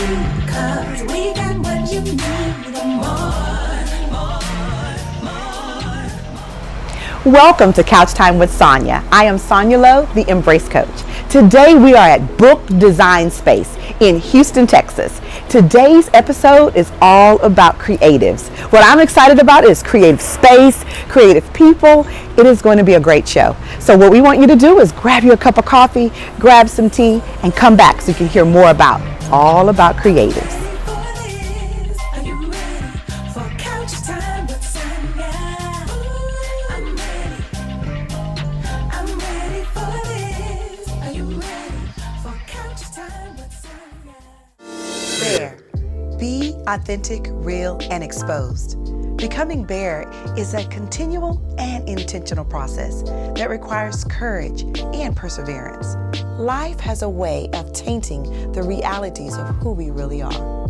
you, 'cause we got what you need and more. Welcome to Couch Time with Sonja. I am Sonja Lowe, the Embrace Coach. Today we are at Book Design Space in Houston, Texas. Today's episode is all about creatives. What I'm excited about is creative space, creative people. It is going to be a great show. So what we want you to do is grab you a cup of coffee, grab some tea, and come back so you can hear more about all about creatives. Are you ready for couch time with Sonja? I'm ready for this. Are you ready for couch time with Sonja? Bare. Be authentic, real, and exposed. Becoming bare is a continual and intentional process that requires courage and perseverance. Life has a way of tainting the realities of who we really are.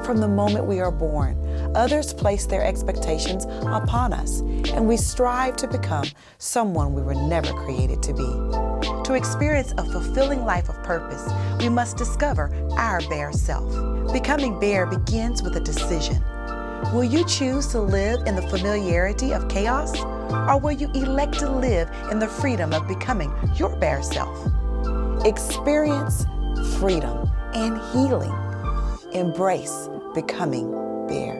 From the moment we are born, others place their expectations upon us, and we strive to become someone we were never created to be. To experience a fulfilling life of purpose, we must discover our bare self. Becoming bare begins with a decision. Will you choose to live in the familiarity of chaos, or will you elect to live in the freedom of becoming your bare self? Experience freedom and healing. Embrace becoming bare.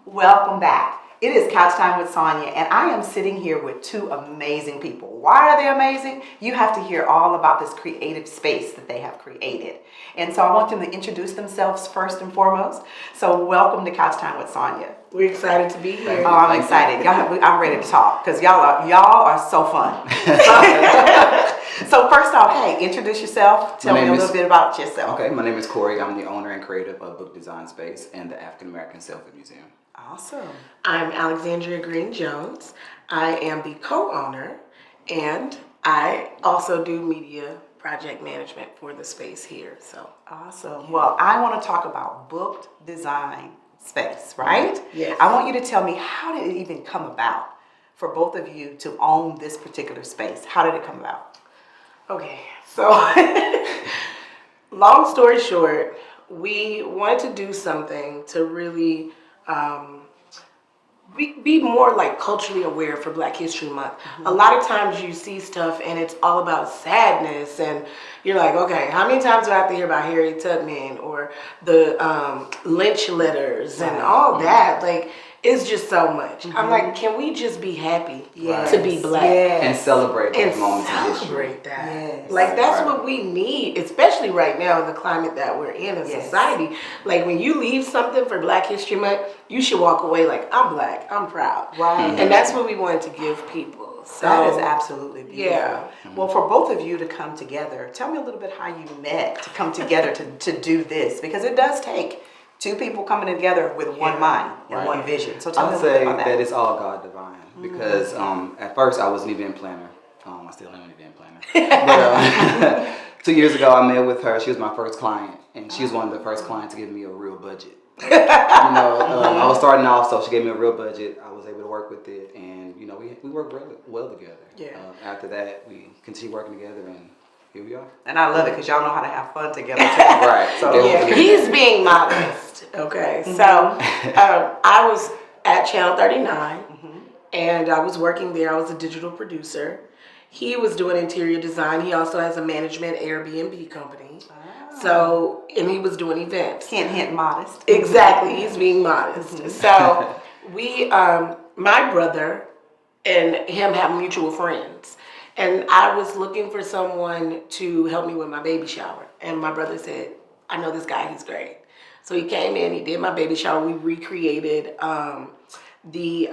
Welcome back. It is Couch Time with Sonja, and I am sitting here with two amazing people. Why are they amazing? You have to hear all about this creative space that they have created. And so I want them to introduce themselves first and foremost. So welcome to Couch Time with Sonja. We're excited to be here. Oh, I'm excited. I'm ready to talk because y'all are so fun. So first off, hey, introduce yourself. Tell me a little bit about yourself. Okay, my name is Corey. I'm the owner and creative of Book Design Space and the African American Selfie Museum. Awesome. I'm Alexandria Green-Jones. I am the co-owner, and I also do media project management for the space here. So Awesome. Yeah. Well, I want to talk about Book Design Space, right? Yes. I want you to tell me, how did it even come about for both of you to own this particular space? How did it come about? Okay, so long story short, we wanted to do something to really be more like culturally aware for Black History Month. Mm-hmm. A lot of times you see stuff and it's all about sadness, and you're like, okay, how many times do I have to hear about Harriet Tubman or the lynch letters and all that? Like, it's just so much. Mm-hmm. I'm like, can we just be happy to be Black? Yes. And celebrate those And moments in history. celebrate that. Yes. Like, that's what we need, especially right now in the climate that we're in society. Like, when you leave something for Black History Month, you should walk away like, I'm Black, I'm proud. Right. And that's what we wanted to give people. So That is absolutely beautiful. Yeah. Well, for both of you to come together, tell me a little bit how you met to come together to do this, because it does take two people coming together with one mind and one vision. So tell me a I'd little bit say about that it's all God divine, because at first I was an event planner. I still am an event planner. But 2 years ago I met with her. She was my first client, and she was one of the first clients to give me a real budget. I was starting off, so she gave me a real budget. I was able to work with it, and we worked really well together. Yeah. After that, we continued working together, and here we are. And I love it because y'all know how to have fun together too. Right. So yeah, he's being modest. Okay, so I was at Channel 39, and I was working there. I was a digital producer. He was doing interior design. He also has a management Airbnb company. So, and he was doing events. hint modest. Exactly, he's being modest. So we, my brother and him have mutual friends. And I was looking for someone to help me with my baby shower. And my brother said, I know this guy, he's great. So he came in, he did my baby shower. We recreated the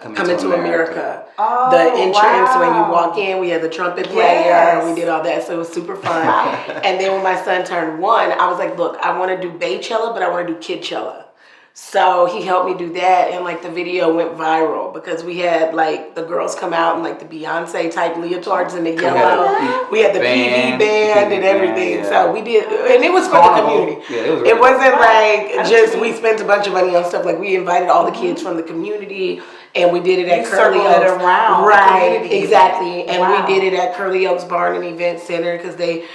Coming to America. The entrance when you walk in, we had the trumpet player, we did all that, so it was super fun. And then when my son turned 1, I was like, look, I want to do Baychella, but I want to do Kidchella. So he helped me do that, and like the video went viral because we had like the girls come out in like the Beyonce type leotards in the yellow. We had the PV band and everything. Yeah. So we did, and it was for the community. Yeah, it wasn't like just we spent a bunch of money on stuff. Like we invited all the kids from the community, and we did it at You Curly circled it Oaks. around the Right, community exactly. event. And Wow. we did it at Curly Oaks Barn and Event Center because they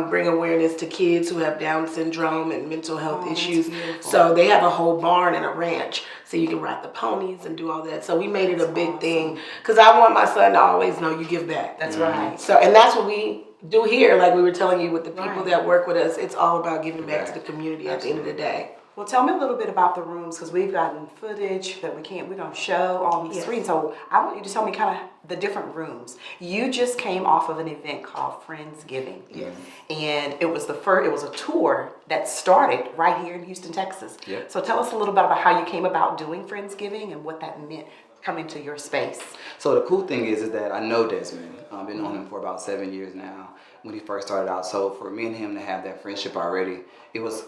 bring awareness to kids who have Down syndrome and mental health Oh, that's issues. beautiful. So they have a whole barn and a ranch, so you can ride the ponies and do all that. So we made it a big thing because I want my son to always know you give back. That's right. So, and that's what we do here, like we were telling you with the people Right. that work with us. It's all about giving back to the community at the end of the day. Well, tell me a little bit about the rooms, because we've gotten footage that we're going to show on the Yes. screen. So I want you to tell me kind of the different rooms. You just came off of an event called Friendsgiving. Yes. And it was it was a tour that started right here in Houston, Texas. Yep. So tell us a little bit about how you came about doing Friendsgiving and what that meant coming to your space. So the cool thing is that I know Desmond. I've been knowing him for about 7 years now when he first started out. So for me and him to have that friendship already, it was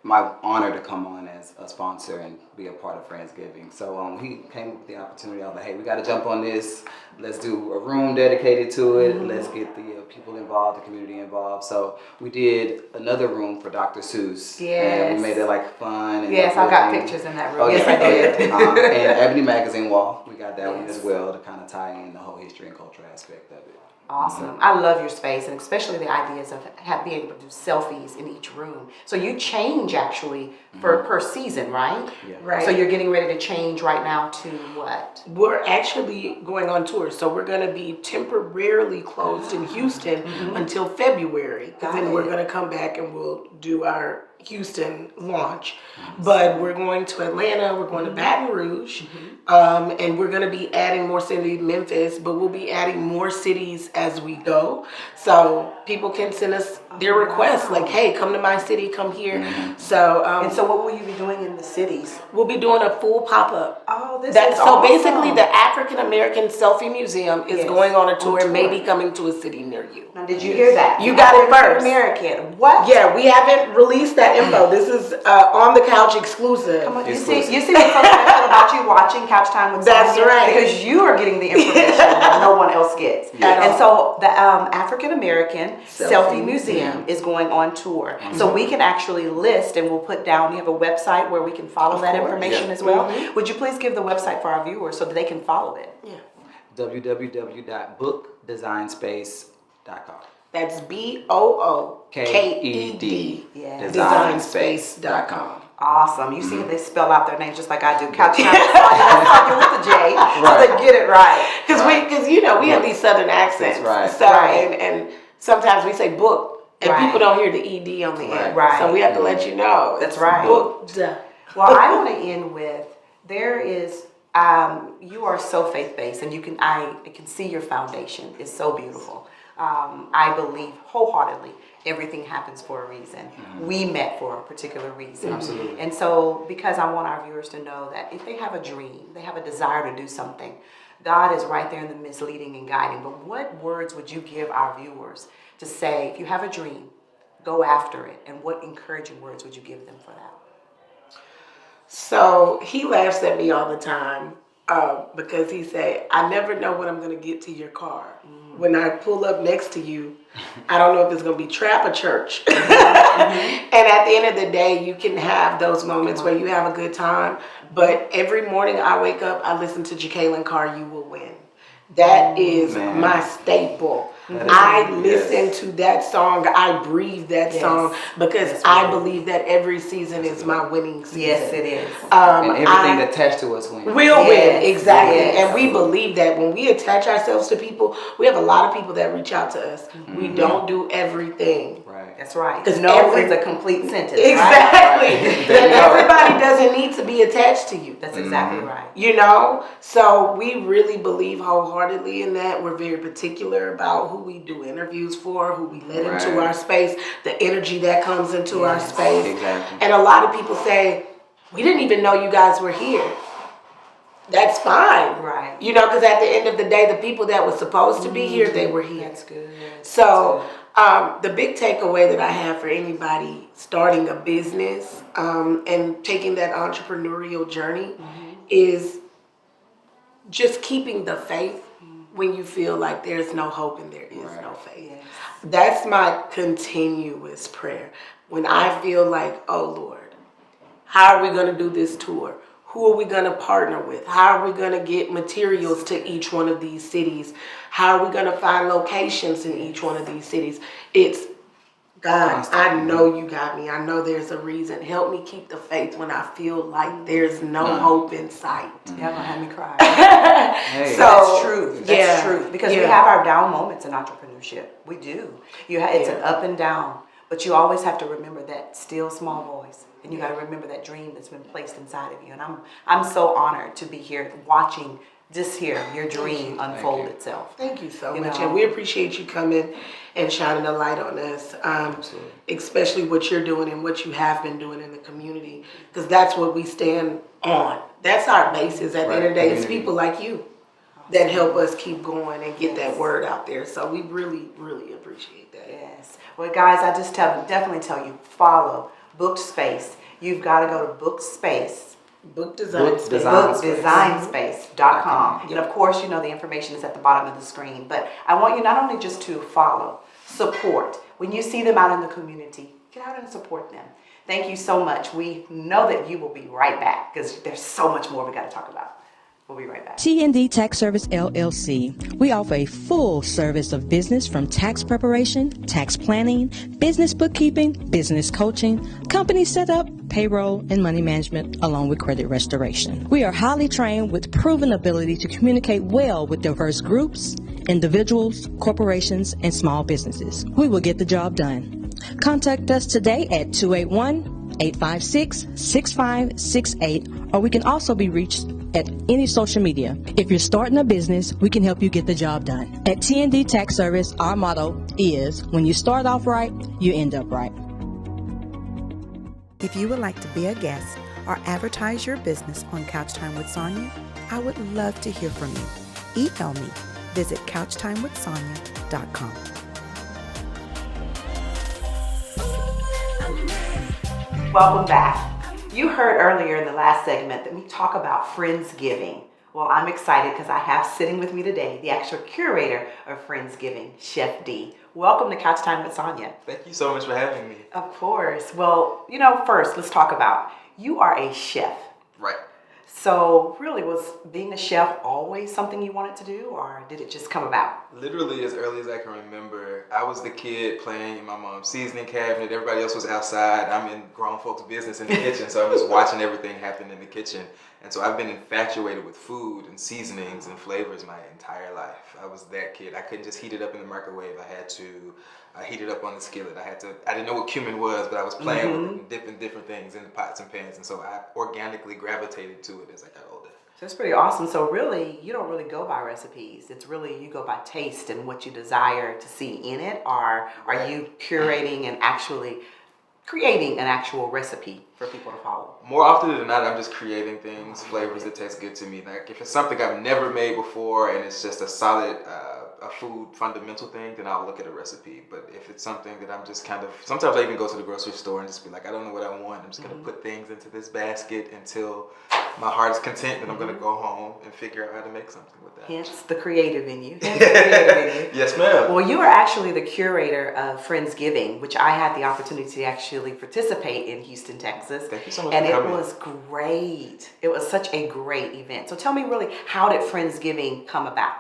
my honor to come on as a sponsor and be a part of Friendsgiving. So he came up with the opportunity. I was like, hey, we got to jump on this. Let's do a room dedicated to it. Let's get the people involved, the community involved. So we did another room for Dr. Seuss. Yes. And we made it like fun. And Yes, I got uplifting. pictures in that room. Oh, Yes, yeah, I did. And Ebony Magazine wall, we got that one Yes. as well to kind of tie in the whole history and cultural aspect of it. Awesome. I love your space, and especially the ideas of being able to do selfies in each room. So you change actually per season, right? Yeah. Right. So you're getting ready to change right now to what? We're actually going on tour, so we're going to be temporarily closed in Houston until February. Got Then we're it. going to come back and we'll do our Houston launch. But we're going to Atlanta, we're going to Baton Rouge, and we're going to be adding more cities, Memphis, but we'll be adding more cities as we go. So people can send us their requests, like, hey, come to my city, come here. So, And so what will you be doing in the cities? we'll be doing a full pop-up. Oh, this That, is so awesome. basically, the African American Selfie Museum is Yes, going on a on tour, tour. maybe coming to a city near you. Now, did you hear that? You got it first. American. What? Yeah, we haven't released that info. This is on the couch exclusive. Come on, you Exclusive. see what's so special about you watching Couch Time with That's Sonja? right. Because you are getting the information that no one else gets. At And all. so the African American Selfie Selfie Museum is going on tour. So we can actually list, and we'll put down, you have a website where we can follow that course. information Yeah. as well. Would you please give the website for our viewers so that they can follow it? Yeah, www.bookdesignspace.com. that's BOOKED. Yes. Designspace.com. Awesome. You see they spell out their names just like I do. Couch Time with Sonja. That's Sonja with the J. So they get it right. Because we have these southern accents. That's right. So Right. and sometimes we say book, and Right. people don't hear the ED on the end. Right. So we have to let you know. That's it's right. Booked. Well, I want to end with you are so faith-based, and I can see your foundation is so beautiful. I believe wholeheartedly everything happens for a reason. We met for a particular reason. Absolutely. And so because I want our viewers to know that if they have a dream, they have a desire to do something, God is right there in the midst leading and guiding. But what words would you give our viewers to say, if you have a dream, go after it? And what encouraging words would you give them for that? So he laughs at me all the time because he say, I never know when I'm going to get to your car. When I pull up next to you, I don't know if it's going to be trap or church. And at the end of the day, you can have those moments where you have a good time. But every morning I wake up, I listen to Jacqueline Carr, You Will Win. That is Man. my staple. That is- I listen yes. to that song. I breathe that Yes. song because That's I right. believe that every season is my winning season. Yes, it is. And everything I attached to us wins. will Yes. win, exactly. Yes. And we believe that when we attach ourselves to people, we have a lot of people that reach out to us. We don't do everything. Right. That's right. 'Cause No every- is a complete sentence. Exactly. Right? That everybody doesn't need to be attached to you. That's exactly right. You know, so we really believe wholeheartedly in that. We're very particular about who we do interviews for, who we let into Right. our space, the energy that comes into our Yes, space. exactly. And a lot of people say, we didn't even know you guys were here. That's fine. Right. You know, because at the end of the day, the people that were supposed to be here, they were here. That's good. So the big takeaway that I have for anybody starting a business and taking that entrepreneurial journey is just keeping the faith when you feel like there's no hope and there is no faith. Yes. That's my continuous prayer. When I feel like, oh Lord, how are we going to do this tour? Who are we going to partner with? How are we going to get materials to each one of these cities? How are we going to find locations in each one of these cities? It's God, I know you got me. I know there's a reason. Help me keep the faith when I feel like there's no hope in sight. Y'all gonna have me cry. Hey. So, That's truth. That's yeah, truth. Because we yeah. have our down moments in entrepreneurship. We do. It's an up and down. But you always have to remember that still small voice. And you got to remember that dream that's been placed inside of you. And I'm so honored to be here watching your dream unfold itself. Thank you so You much. know. And we appreciate you coming and shining a light on us, especially what you're doing and what you have been doing in the community, because that's what we stand on. That's our basis at the end of the day. It's people like you that help us keep going and get that word out there. So we really, really appreciate that. Yes. Well, guys, I just definitely tell you, follow Booked Space. You've got to go to Booked Space. Book design space. bookdesignspace.com. And of course, you know the information is at the bottom of the screen. But I want you not only just to follow, support. When you see them out in the community, get out and support them. Thank you so much. We know that you will be right back because there's so much more we got to talk about. We'll be right back. T&D Tax Service LLC. We offer a full service of business from tax preparation, tax planning, business bookkeeping, business coaching, company setup, payroll, and money management, along with credit restoration. We are highly trained with proven ability to communicate well with diverse groups, individuals, corporations, and small businesses. We will get the job done. Contact us today at 281-856-6568, or we can also be reached at any social media. If you're starting a business, we can help you get the job done. At T&D Tax Service, our motto is, when you start off right, you end up right. If you would like to be a guest or advertise your business on Couch Time with Sonja, I would love to hear from you. Email me. Visit couchtimewithsonya.com. Welcome back. You heard earlier in the last segment that we talk about Friendsgiving. Well, I'm excited because I have sitting with me today the actual curator of Friendsgiving, Chef D. Welcome to Couch Time with Sonja. Thank you so much for having me. Of course. Well, first let's talk about, you are a chef. Right. So really, was being a chef always something you wanted to do, or did it just come about? Literally as early as I can remember, I was the kid playing in my mom's seasoning cabinet. Everybody else was outside. I'm in grown folks' business in the kitchen, so I'm just watching everything happen in the kitchen. And so I've been infatuated with food and seasonings and flavors my entire life. I was that kid. I couldn't just heat it up in the microwave. I had to heat it up on the skillet. I didn't know what cumin was, but I was playing with it and dipping different things in the pots and pans. And so I organically gravitated to it as I got older. So that's pretty awesome. So really, you don't really go by recipes. It's really, you go by taste and what you desire to see in it. Or are you curating and actually creating an actual recipe for people to follow? More often than not, I'm just creating things, flavors that taste good to me. Like if it's something I've never made before and it's just a solid a food fundamental thing, then I'll look at a recipe. But if it's something that I'm just sometimes I even go to the grocery store and just be like, I don't know what I want. I'm just going to put things into this basket until my heart is content, and I'm going to go home and figure out how to make something with that. Hence the creative in you. Yes, ma'am. Well, you are actually the curator of Friendsgiving, which I had the opportunity to actually participate in Houston, Texas. Thank you so much and for it coming. was great. It was such a great event. So tell me really, how did Friendsgiving come about?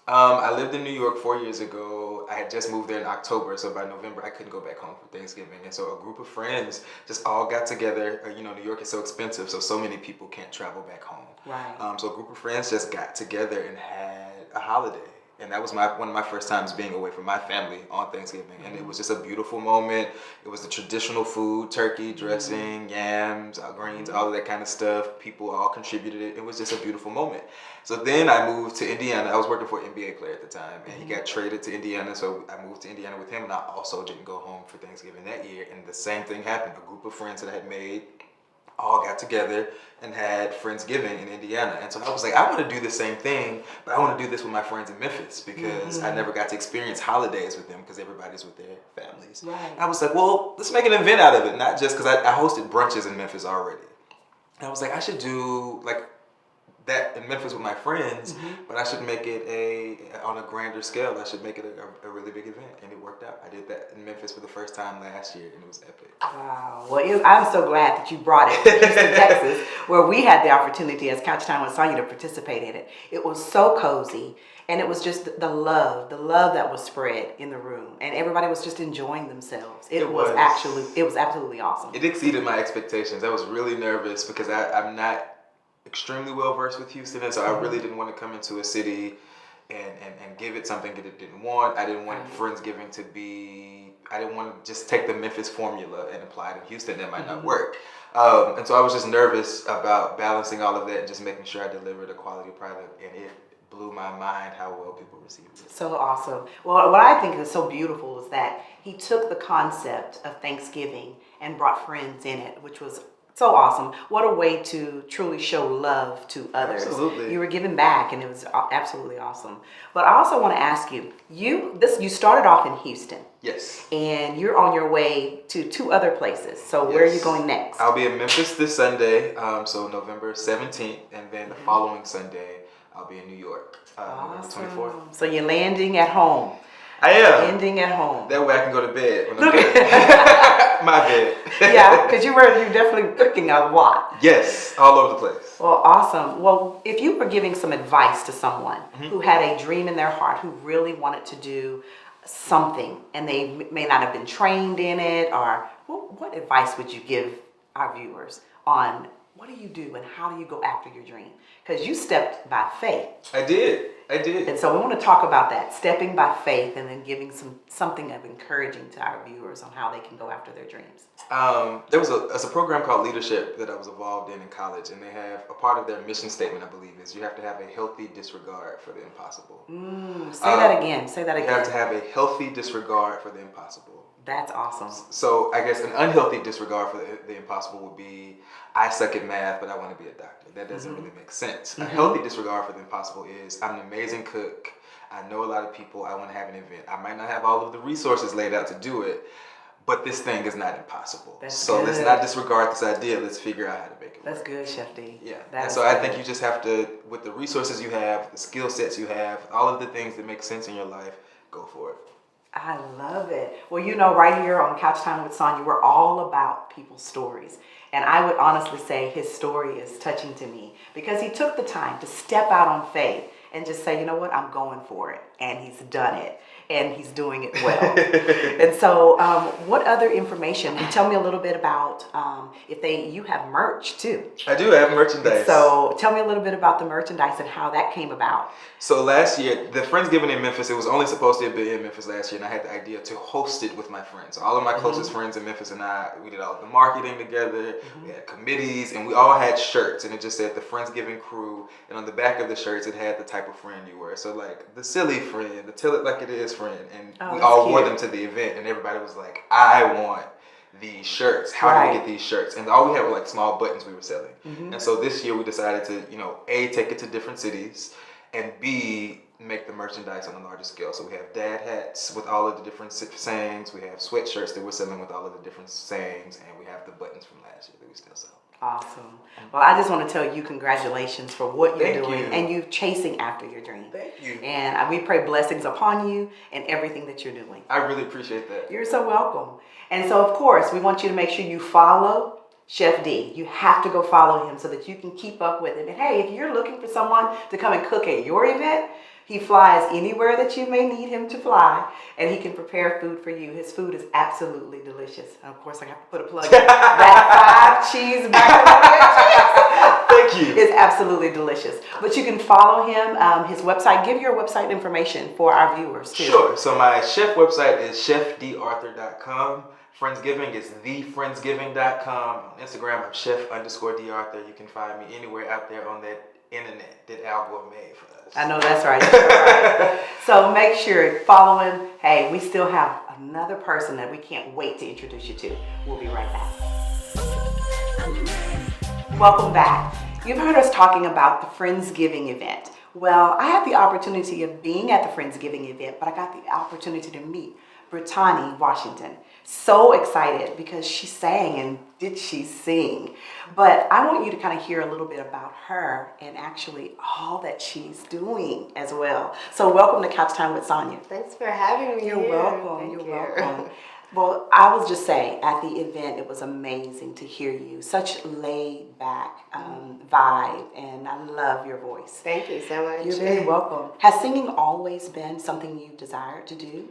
I lived in New York 4 years ago. I had just moved there in October, so by November I couldn't go back home for Thanksgiving. And so a group of friends just all got together. New York is so expensive, so many people can't travel back home. Right. So a group of friends just got together and had a holiday. And that was one of my first times being away from my family on Thanksgiving. And it was just a beautiful moment. It was the traditional food, turkey, dressing, yams, greens, all of that kind of stuff. People all contributed it. It was just a beautiful moment. So then I moved to Indiana. I was working for an NBA player at the time. And he got traded to Indiana. So I moved to Indiana with him. And I also didn't go home for Thanksgiving that year. And the same thing happened. A group of friends that I had made all got together and had Friendsgiving in Indiana. And so I was like, I want to do the same thing, but I want to do this with my friends in Memphis because I never got to experience holidays with them because everybody's with their families. Right. And I was like, well, let's make an event out of it, not just because I hosted brunches in Memphis already. And I was like, I should do like that in Memphis with my friends, but I should make it on a grander scale. I should make it a really big event, and it worked out. I did that in Memphis for the first time last year, and it was epic. Wow. Well, I'm so glad that you brought it to Houston, Texas, where we had the opportunity as Couch Time with Sonja to participate in it. It was so cozy, and it was just the love that was spread in the room, and everybody was just enjoying themselves. It was absolutely awesome. It exceeded my expectations. I was really nervous because I'm not extremely well versed with Houston, and so I really didn't want to come into a city and give it something that it didn't want. I didn't want Friendsgiving to be. I didn't want to just take the Memphis formula and apply it in Houston. That might not work. And so I was just nervous about balancing all of that and just making sure I delivered a quality product, and it blew my mind how well people received it. So awesome. Well, what I think is so beautiful is that he took the concept of Thanksgiving and brought friends in it, which was so awesome. What a way to truly show love to others. Absolutely. You were giving back, and it was absolutely awesome. But I also want to ask you, you started off in Houston. Yes. And you're on your way to 2 other places. So where are you going next? I'll be in Memphis this Sunday, so November 17th, and then the following Sunday, I'll be in New York, November 24th. So you're landing at home. I am. Ending at home. That way I can go to bed when I'm dead. My bed. Yeah, because you're definitely cooking a lot. Yes, all over the place. Well, awesome. Well, if you were giving some advice to someone who had a dream in their heart, who really wanted to do something, and they may not have been trained in it, or what advice would you give our viewers on what do you do and how do you go after your dream? Because you stepped by faith. I did. And so we want to talk about that, stepping by faith, and then giving something of encouraging to our viewers on how they can go after their dreams. There was a program called Leadership that I was involved in college, and they have a part of their mission statement, I believe, is you have to have a healthy disregard for the impossible. Say that again. You have to have a healthy disregard for the impossible. That's awesome. So I guess an unhealthy disregard for the impossible would be, I suck at math, but I want to be a doctor. That doesn't really make sense. A healthy disregard for the impossible is, I'm an amazing cook. I know a lot of people. I want to have an event. I might not have all of the resources laid out to do it, but this thing is not impossible. Let's not disregard this idea. Let's figure out how to make it work. That's good, Chef D. Yeah. And so I think you just have to, with the resources you have, the skill sets you have, all of the things that make sense in your life, go for it. I love it. Well, right here on Couch Time with Sonja, we're all about people's stories. And I would honestly say his story is touching to me because he took the time to step out on faith and just say, you know what, I'm going for it. And he's done it. And he's doing it well. And so what other information? Tell me a little bit about you have merch too. I do have merchandise. So tell me a little bit about the merchandise and how that came about. So last year, the Friendsgiving in Memphis, it was only supposed to be in Memphis last year, and I had the idea to host it with my friends. So all of my closest friends in Memphis and we did all of the marketing together. We had committees, and we all had shirts, and it just said the Friendsgiving crew, and on the back of the shirts, it had the type of friend you were. So like the silly friend, the tell it like it is friend, and we all wore them to the event, and everybody was like, I want these shirts. How do we get these shirts? And all we had were like small buttons we were selling. And so this year we decided to, A, take it to different cities, and B, make the merchandise on a larger scale. So we have dad hats with all of the different sayings. We have sweatshirts that we're selling with all of the different sayings, and we have the buttons from last year that we still sell. Awesome. Well, I just want to tell you congratulations for what you're Thank doing you. and you chasing after your dream. Thank you. And we pray blessings upon you and everything that you're doing. I really appreciate that. You're so welcome. And so, of course, we want you to make sure you follow Chef D. You have to go follow him so that you can keep up with him. And hey, if you're looking for someone to come and cook at your event, he flies anywhere that you may need him to fly, and he can prepare food for you. His food is absolutely delicious. And of course, I have to put a plug in. That 5-cheese macaroni Thank you. is absolutely delicious. But you can follow him, his website. Give your website information for our viewers, too. Sure. So my chef website is chefdarthur.com. Friendsgiving is thefriendsgiving.com. On Instagram, I'm chef_darthur. You can find me anywhere out there on that internet that Al Gore made for us. I know that's right. That's right. So make sure, follow him. Hey, we still have another person that we can't wait to introduce you to. We'll be right back. Welcome back. You've heard us talking about the Friendsgiving event. Well, I had the opportunity of being at the Friendsgiving event, but I got the opportunity to meet Brittani, Washington. So excited because she sang and did she sing. But I want you to kind of hear a little bit about her and actually all that she's doing as well. So welcome to Couch Time with Sonja. Thanks for having me. You're here. welcome. Thank You're you. welcome. Well, I will just say at the event, it was amazing to hear you. Such laid back vibe, and I love your voice. Thank you so much. You're very welcome. Has singing always been something you desired to do?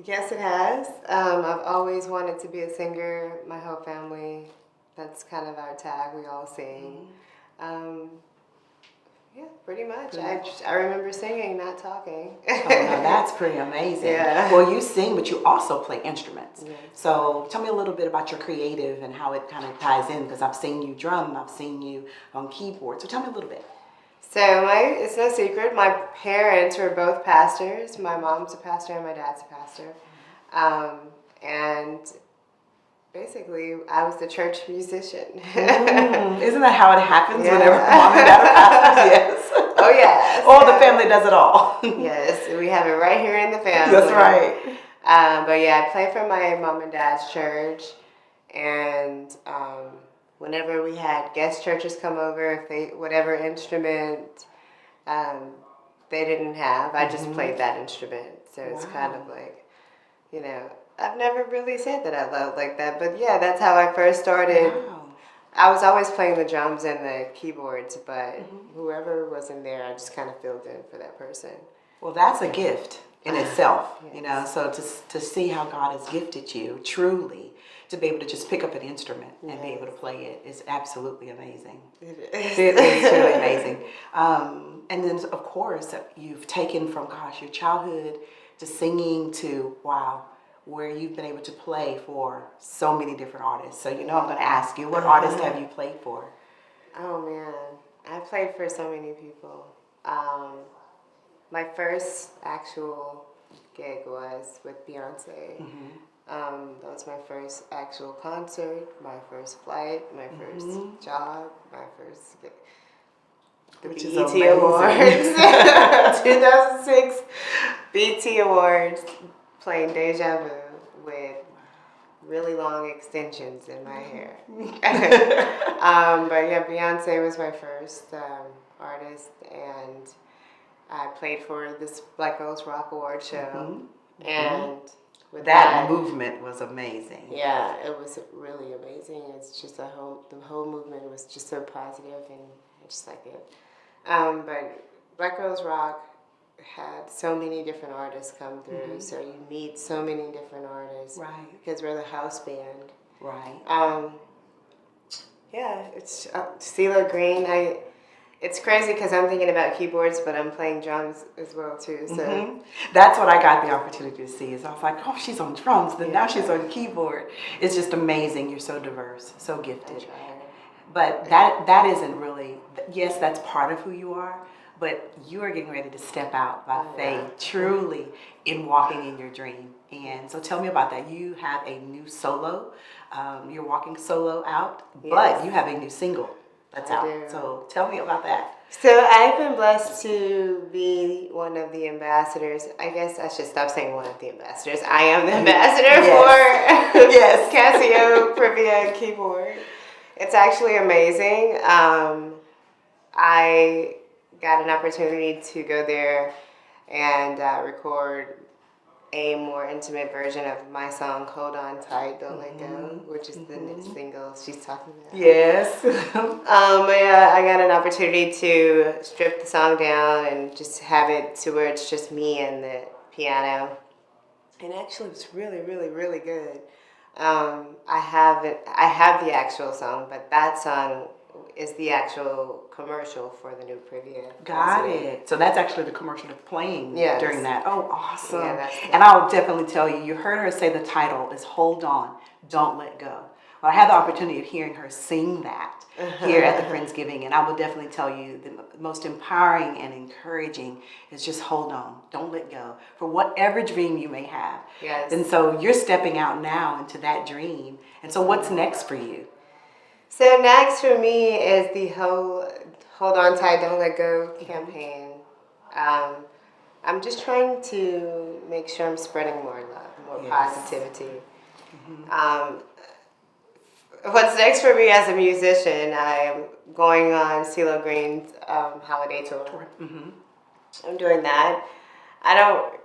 Yes, it has. I've always wanted to be a singer. My whole family, that's kind of our tag. We all sing. Yeah, pretty much. I remember singing, not talking. Oh, no, that's pretty amazing. Yeah. Well, you sing, but you also play instruments. Yes. So tell me a little bit about your creative and how it kind of ties in, because I've seen you drum, I've seen you on keyboard. So tell me a little bit. So it's no secret. My parents were both pastors. My mom's a pastor and my dad's a pastor. And basically, I was the church musician. Isn't that how it happens whenever mom and dad are pastors? Yes. Oh, yes. All the family does it all. Yes, we have it right here in the family. That's right. But yeah, I play for my mom and dad's church, and whenever we had guest churches come over, if they whatever instrument they didn't have, I just played that instrument. So it's kind of like, you know, I've never really said that out loud like that, but yeah, that's how I first started. Wow. I was always playing the drums and the keyboards, but whoever was in there, I just kind of filled in for that person. Well, that's a gift in itself, you know, so to see how God has gifted you, truly, to be able to just pick up an instrument and be able to play it is absolutely amazing. It is. It is truly amazing. And then, of course, you've taken from, gosh, your childhood to singing to, wow, where you've been able to play for so many different artists. So, you know, I'm going to ask you, what artists have you played for? Oh man, I played for so many people. My first actual gig was with Beyonce. That was my first actual concert, my first flight, my first job, my first the Which is BET amazing. Awards, 2006 BET Awards, playing Deja Vu with really long extensions in my hair. But yeah, Beyonce was my first artist, and I played for this Black Girls Rock Award show, and with That movement was amazing. yeah, it was really amazing. It's just the whole movement was just so positive, and I just like it. But Black Girls Rock had so many different artists come through, so you meet so many different artists, Right. Because we're the house band. Right. Yeah, it's CeeLo Green. It's crazy because I'm thinking about keyboards, but I'm playing drums as well too. So That's what I got the opportunity to see. Is I was like, oh, she's on drums, then now she's on keyboard. It's just amazing. You're so diverse, so gifted. But that isn't really, yes, that's part of who you are, but you are getting ready to step out by faith, truly, in walking in your dream. And so tell me about that. You have a new solo. You're walking solo out, but you have a new single that's out. do. So tell me about that. So I've been blessed to be one of the ambassadors. I guess I should stop saying one of the ambassadors. I am the ambassador for Casio Privia keyboard. It's actually amazing. I got an opportunity to go there and record a more intimate version of my song "Hold On Tight, Don't Let Go," which is the new single she's talking about. Yes. I got an opportunity to strip the song down and just have it to where it's just me and the piano, and actually it was really, really, really good. I have the actual song, but that song is the actual commercial for the new Privia. Got it. So that's actually the commercial they're playing during that. Oh, awesome. Yeah, that's and I'll definitely tell you, you heard her say the title is Hold On, Don't Let Go. Well, I had the opportunity of hearing her sing that here at the Friendsgiving, and I will definitely tell you the most empowering and encouraging is just hold on, don't let go for whatever dream you may have. Yes. And so you're stepping out now into that dream. And so what's next for you? So next for me is the whole Hold On Tight, Don't Let Go campaign. I'm just trying to make sure I'm spreading more love, more positivity. What's next for me as a musician? I'm going on CeeLo Green's holiday tour. I'm doing that. I don't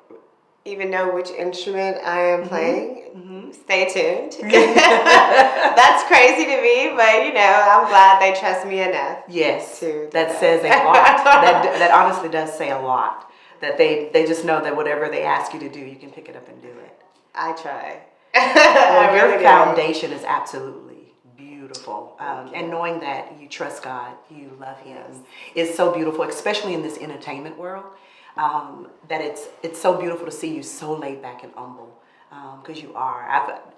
even know which instrument I am playing. Stay tuned. That's crazy to me, but I'm glad they trust me enough. Yes, to that says a lot. that honestly does say a lot. That they just know that whatever they ask you to do, you can pick it up and do it. I try. Well, your foundation is absolutely beautiful. And knowing that you trust God, you love Him, is so beautiful, especially in this entertainment world. That it's so beautiful to see you so laid back and humble, because you are.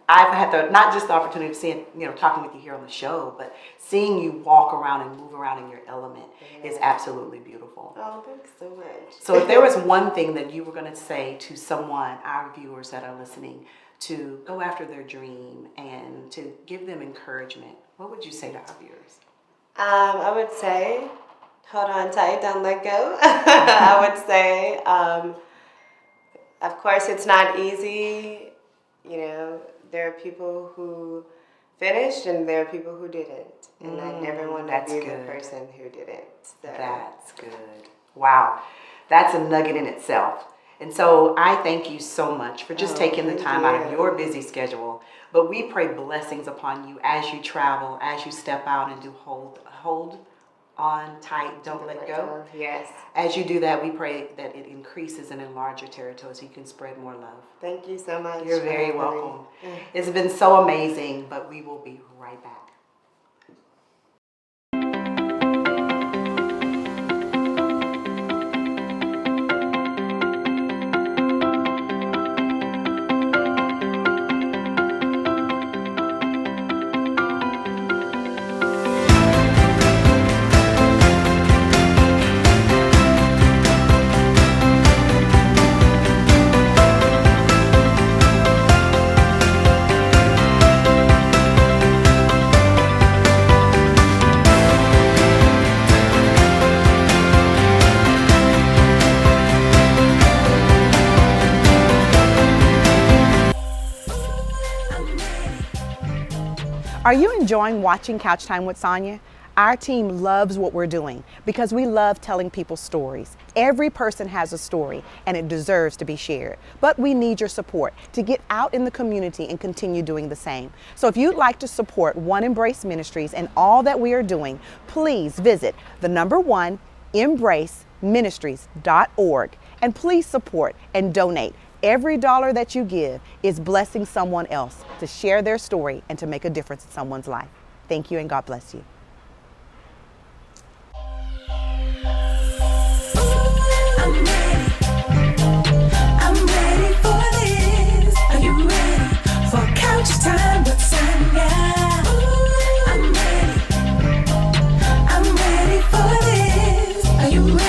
I've had not just the opportunity of seeing, talking with you here on the show, but seeing you walk around and move around in your element is absolutely beautiful. Oh, thanks so much. So if there was one thing that you were going to say to someone, our viewers that are listening, to go after their dream and to give them encouragement, what would you say to our viewers? I would say, hold on tight, don't let go. I would say, of course, it's not easy. There are people who finished and there are people who didn't. And I never want to be the person who didn't. So. That's good. Wow. That's a nugget in itself. And so I thank you so much for just taking the time out of your busy schedule. But we pray blessings upon you as you travel, as you step out and do hold on tight, don't let go. Yes. As you do that, we pray that it increases and enlarges your territory so you can spread more love. Thank you so much. You're very welcome. It's been so amazing, but we will be right back. Are you enjoying watching Couch Time with Sonja? Our team loves what we're doing because we love telling people stories. Every person has a story and it deserves to be shared. But we need your support to get out in the community and continue doing the same. So if you'd like to support Embrace Ministries and all that we are doing, please visit the embraceministries.org and please support and donate. Every dollar that you give is blessing someone else to share their story and to make a difference in someone's life. Thank you and God bless you. I'm ready for this. Are you ready for couch time with Sonja? I'm ready for this. Are you ready?